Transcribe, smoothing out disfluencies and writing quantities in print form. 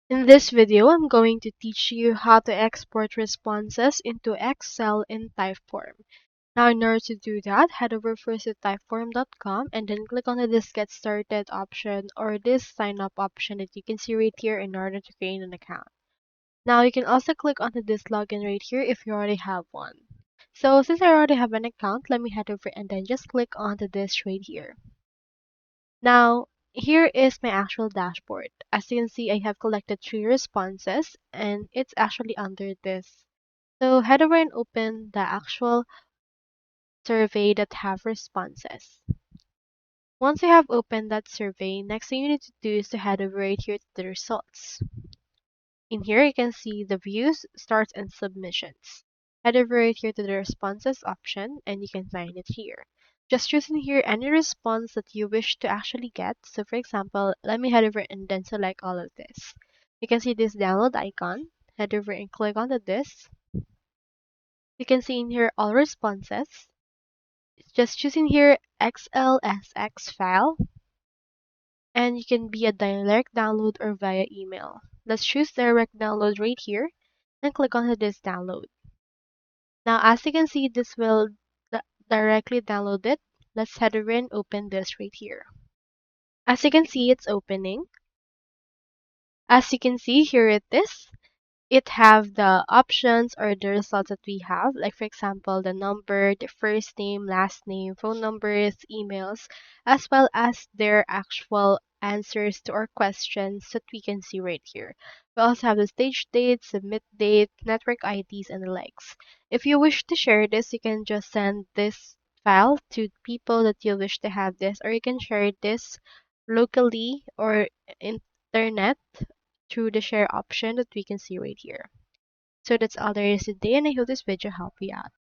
In this video, I'm going to teach you how to export responses into Excel in Typeform. Now, in order to do that, head over first to typeform.com and then click on this Get Started option or this Sign Up option that you can see right here in order to create an account. Now, you can also click onto this login right here if you already have one. So, since I already have an account, let me head over and then just click onto this right here. Now, here is my actual dashboard. As you can see, I have collected 3 responses and it's actually under this. So head over and open the actual survey that have responses. Once you have opened that survey, next thing you need to do is to head over right here to the results. In here, you can see the views, starts, and submissions. Head over right here to the responses option and you can find it here. Just choose in here any response that you wish to actually get. So for example, let me head over and then select all of this. You can see this download icon. Head over and click on this. You can see in here all responses. Just choose in here XLSX file and you can be a direct download or via email. Let's choose direct download right here and click on this download. Now, as you can see, this will directly download it. Let's head over and open this right here. As you can see, it's opening. As you can see, here it is. It have the options or the results that we have, like for example, the number, the first name, last name, phone numbers, emails, as well as their actual answers to our questions that we can see right here. We also have the stage date, submit date, network IDs, and the likes. If you wish to share this, you can just send this file to people that you wish to have this, or you can share this locally or internet through the share option that we can see right here. So that's all there is today, and I hope this video helped you out.